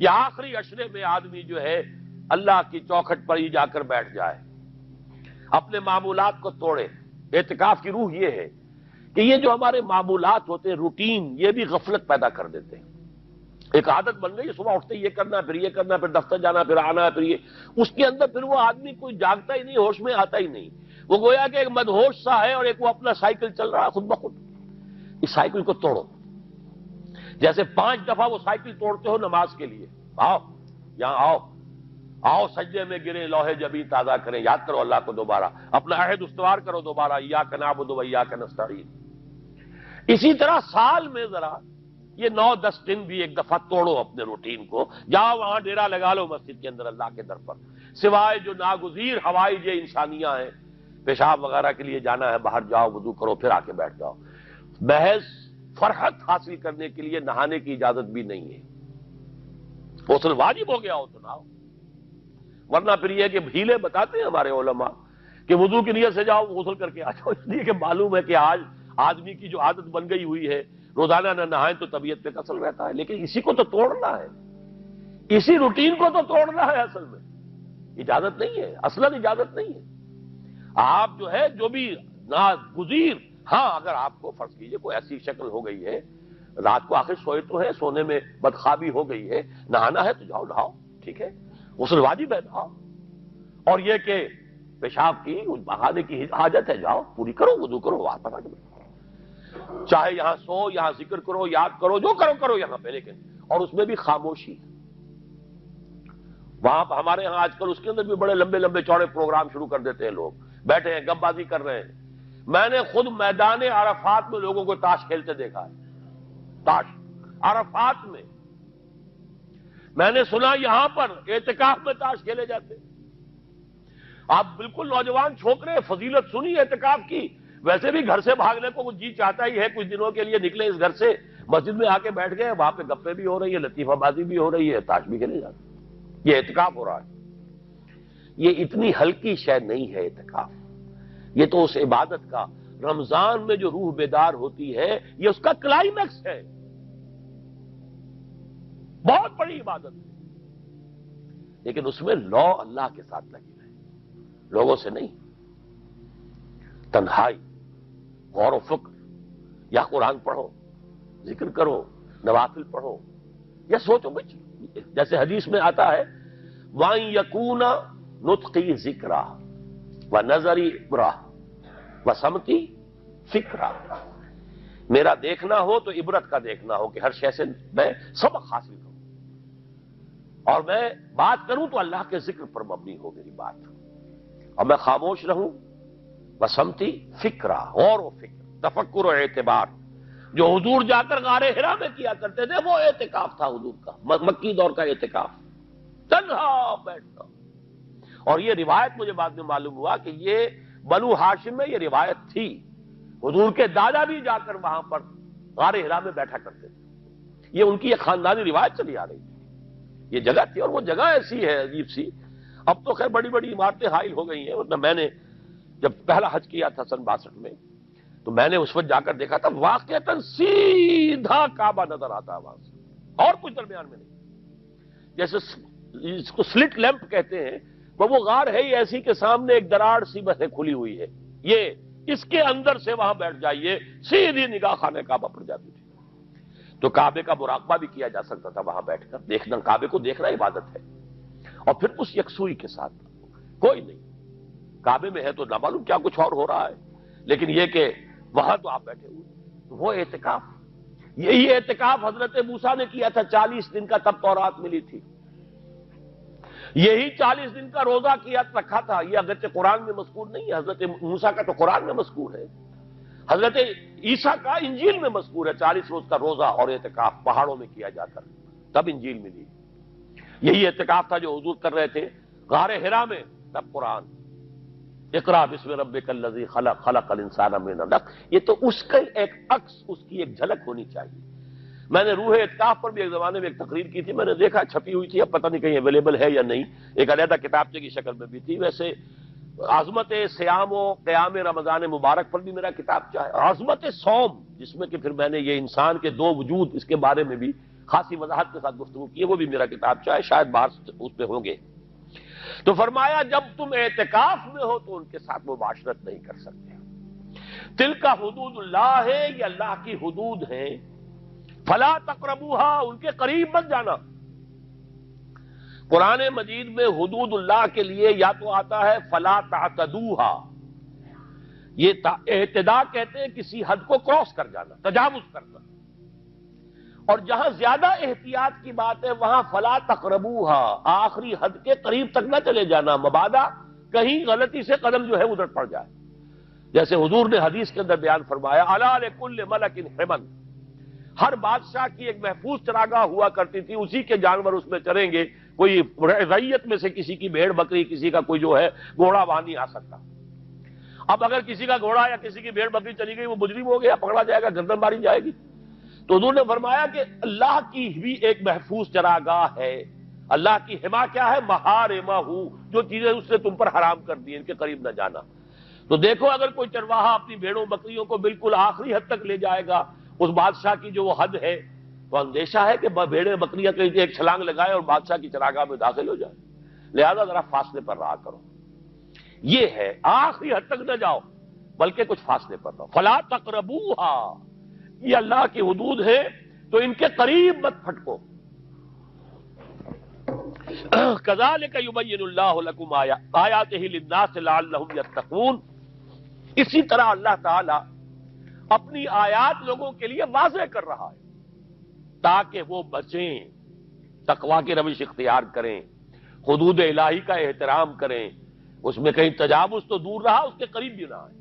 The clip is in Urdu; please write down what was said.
یہ آخری عشرے میں آدمی جو ہے اللہ کی چوکھٹ پر ہی جا کر بیٹھ جائے، اپنے معمولات کو توڑے۔ اعتکاف کی روح یہ ہے کہ یہ جو ہمارے معمولات ہوتے ہیں، روٹین، یہ بھی غفلت پیدا کر دیتے ہیں۔ ایک عادت بن گئی، صبح اٹھتے یہ کرنا، پھر یہ کرنا، پھر دفتر جانا، پھر آنا، پھر یہ، اس کے اندر پھر وہ آدمی کوئی جاگتا ہی نہیں، ہوش میں آتا ہی نہیں۔ وہ گویا کہ ایک مدہوش سا ہے اور ایک وہ اپنا سائیکل چل رہا ہے خود بخود۔ اس سائیکل کو توڑو، جیسے 5 دفعہ وہ سائیکل توڑتے ہو نماز کے لیے۔ آؤ یہاں آؤ، آؤ سجدے میں گرے، لوح جبین تازہ کریں، یاد کرو اللہ کو دوبارہ، اپنا عہد استوار کرو دوبارہ، ایاک نعبد و ایاک نستعین۔ اسی طرح سال میں ذرا یہ 9-10 دن بھی ایک دفعہ توڑو اپنے روٹین کو، جاؤ وہاں ڈیرا لگا لو مسجد کے اندر اللہ کے در پر، سوائے جو ناگزیر ہوائج انسانیاں ہیں، پیشاب وغیرہ کے لیے جانا ہے باہر، جاؤ وضو کرو پھر آ کے بیٹھ جاؤ۔ محض فرحت حاصل کرنے کے لیے نہانے کی اجازت بھی نہیں ہے۔ غسل واجب ہو گیا ہو تو نہاؤ، ورنہ پھر یہ کہ ہیلے بتاتے ہیں ہمارے علماء کہ وضو کی نیت سے جاؤ غسل کر کے آ جاؤ، اس لیے کہ معلوم ہے کہ آج آدمی کی جو عادت بن گئی ہوئی ہے روزانہ نہ نہائیں تو طبیعت پہ کسل رہتا ہے، لیکن اسی کو تو توڑنا ہے، اسی روٹین کو تو توڑنا ہے۔ اصل میں اجازت نہیں ہے، اصلاً اجازت نہیں ہے۔ آپ جو ہے جو بھی ناگزیر، ہاں اگر آپ کو فرض کیجئے کوئی ایسی شکل ہو گئی ہے، رات کو آخر سوئے تو ہے، سونے میں بدخوابی ہو گئی ہے، نہانا ہے تو جاؤ نہاؤ، ٹھیک ہے، غسل واجب ہے نہاؤ، اور یہ کہ پیشاب کی بہانے کی حاجت ہے جاؤ پوری کرو، وضو کرو، واپس آ کے بیٹھو، چاہے یہاں سو، یہاں ذکر کرو، یاد کرو، جو کرو کرو یہاں پہ، لیکن اور اس میں بھی خاموشی۔ وہاں ہمارے یہاں آج کل اس کے اندر بھی بڑے لمبے لمبے چوڑے پروگرام شروع کر دیتے ہیں، لوگ بیٹھے ہیں گپ بازی کر رہے ہیں۔ میں نے خود میدان عرفات میں لوگوں کو تاش کھیلتے دیکھا ہے، تاش عرفات میں۔ میں نے سنا یہاں پر اعتکاف میں تاش کھیلے جاتے۔ آپ بالکل نوجوان چھوکرے، فضیلت سنی اعتکاف کی، ویسے بھی گھر سے بھاگنے کو وہ جی چاہتا ہی ہے، کچھ دنوں کے لیے نکلے اس گھر سے، مسجد میں آ کے بیٹھ گئے، وہاں پہ گپے بھی ہو رہی ہے، لطیفہ بازی بھی ہو رہی ہے، تاش بھی کھیلے جاتے، یہ اعتکاف ہو رہا ہے۔ یہ اتنی ہلکی شے نہیں ہے اعتکاف، یہ تو اس عبادت کا، رمضان میں جو روح بیدار ہوتی ہے یہ اس کا کلائمیکس ہے، بہت بڑی عبادت ہے، لیکن اس میں لو اللہ کے ساتھ لگی رہے، لوگوں سے نہیں، تنہائی، غور و فکر، یا قرآن پڑھو، ذکر کرو، نوافل پڑھو، یا سوچو بچ، جیسے حدیث میں آتا ہے وَأَن يَكُونَ نُطْقِي ذِكْرًا وَنَظَرِي عِبْرَةً وَسَمْتِي فِكْرًا، میرا دیکھنا ہو تو عبرت کا دیکھنا ہو کہ ہر شے سے میں سبق حاصل کروں، اور میں بات کروں تو اللہ کے ذکر پر مبنی ہو میری بات، اور میں خاموش رہوں، وَسَمْتِي فِكْرًا، غور و فکر، تفکر و اعتبار، جو حضور جا کر غار حرا میں کیا کرتے تھے وہ اعتکاف تھا حضور کا، مکی دور کا اعتکاف، تنہا بیٹھنا۔ اور یہ روایت مجھے بعد میں معلوم ہوا کہ یہ بنو ہاشم میں یہ روایت تھی، حضور کے دادا بھی جا کر وہاں پر غار حرا میں بیٹھا کرتے تھے، یہ ان کی ایک خاندانی روایت چلی آ رہی تھی، یہ جگہ تھی، اور وہ جگہ ایسی ہے عجیب سی، اب تو خیر بڑی بڑی عمارتیں حائل ہو گئی ہیں، ورنہ میں نے جب پہلا حج کیا تھا سن 62 میں، تو میں نے اس وقت جا کر دیکھا تھا واقعتاً سیدھا کعبہ نظر آتا ہے وہاں سے، اور کچھ درمیان میں نہیں، جیسے اس کو سلٹ لیمپ کہتے ہیں، وہ غار ہے ہی ایسی کہ سامنے ایک دراڑ سی بس کھلی ہوئی ہے، یہ اس کے اندر سے وہاں بیٹھ جائیے سیدھی نگاہ خانے کعبہ پڑ جاتی تھی، تو کعبے کا مراقبہ بھی کیا جا سکتا تھا وہاں بیٹھ کر، دیکھنا کعبے کو دیکھنا عبادت ہے، اور پھر اس یکسوئی کے ساتھ کوئی نہیں، کعبے میں ہے تو نہ معلوم کیا کچھ اور ہو رہا ہے، لیکن یہ کہ وہاں تو آپ بیٹھے ہوئے، وہ اعتکاف، یہی اعتکاف حضرت موسیٰ نے کیا تھا 40 دن کا، تب تورات ملی تھی، یہی 40 دن کا روزہ کیا رکھا تھا، یہ اگرچہ قرآن میں مذکور نہیں ہے، حضرت موسیٰ کا تو قرآن میں مذکور ہے، حضرت عیسیٰ کا انجیل میں مذکور ہے، 40 روز کا روزہ اور اعتکاف پہاڑوں میں کیا جاتا، تب انجیل ملی، یہی اعتکاف تھا جو حضور کر رہے تھے غار حرا میں، تب قرآن، اقرا بسم ربک الذی خلق، خلق الانسان من علق، یہ تو اس کا ایک عکس، اس کی ایک جھلک ہونی چاہیے۔ میں نے روح اعتکاف پر بھی ایک زمانے میں ایک تقریر کی تھی، میں نے دیکھا چھپی ہوئی تھی، اب پتہ نہیں کہیں اویلیبل ہے یا نہیں، ایک علیحدہ کتابچے کی شکل میں بھی تھی، ویسے عظمت سیام و قیام رمضان مبارک پر بھی میرا کتابچہ ہے، عظمت صوم، جس میں کہ پھر میں نے یہ انسان کے 2 وجود اس کے بارے میں بھی خاصی وضاحت کے ساتھ گفتگو کی ہے، وہ بھی میرا کتاب چاہے شاید باہر اس پہ ہوں گے۔ تو فرمایا جب تم اعتکاف میں ہو تو ان کے ساتھ مباشرت نہیں کر سکتے۔ تلک حدود اللہ ہے، یہ اللہ کی حدود ہیں، فلا تقربوہا، ان کے قریب مت جانا۔ قرآن مجید میں حدود اللہ کے لیے یا تو آتا ہے فلا تعتدوہا، یہ اعتداء کہتے ہیں کسی حد کو کراس کر جانا، تجاوز کرنا، اور جہاں زیادہ احتیاط کی بات ہے وہاں فلا تقربوہا، آخری حد کے قریب تک نہ چلے جانا، مبادا کہیں غلطی سے قدم جو ہے ادھر پڑ جائے۔ جیسے حضور نے حدیث کے اندر بیان فرمایا الا لکل ملک حمل، ہر بادشاہ کی ایک محفوظ چراگاہ ہوا کرتی تھی، اسی کے جانور اس میں چریں گے، کوئی رعیت میں سے کسی کی بھیڑ بکری، کسی کا کوئی جو ہے گھوڑا وہاں نہیں آ سکتا۔ اب اگر کسی کا گھوڑا یا کسی کی بھیڑ بکری چلی گئی، وہ مجرم ہو گیا، پکڑا جائے گا، گردن ماری جائے گی۔ تو حضور نے فرمایا کہ اللہ کی بھی ایک محفوظ چراگاہ ہے، اللہ کی حما کیا ہے؟ محارمہ، جو چیزیں اس نے تم پر حرام کر دی، ان کے قریب نہ جانا۔ تو دیکھو اگر کوئی چرواہا اپنی بھیڑوں بکریوں کو بالکل آخری حد تک لے جائے گا، اس بادشاہ کی جو وہ حد ہے، تو اندیشہ ہے کہ بھیڑیں بکریاں کہیں ایک چھلانگ لگائے اور بادشاہ کی چراگاہ میں داخل ہو جائے، لہذا ذرا فاصلے پر رہا کرو۔ یہ ہے آخری حد تک نہ جاؤ بلکہ کچھ فاصلے پر رہو۔ فلا تقربوہا، یہ اللہ کی حدود ہے تو ان کے قریب مت پھٹکو۔ کذالک یبین اللہ لکم آیاتہ للناس لعلہم یتقون، اسی طرح اللہ تعالی اپنی آیات لوگوں کے لیے واضح کر رہا ہے تاکہ وہ بچیں، تقوی کی روش اختیار کریں، حدود الہی کا احترام کریں، اس میں کہیں تجاوز تو دور رہا، اس کے قریب بھی نہ آئے۔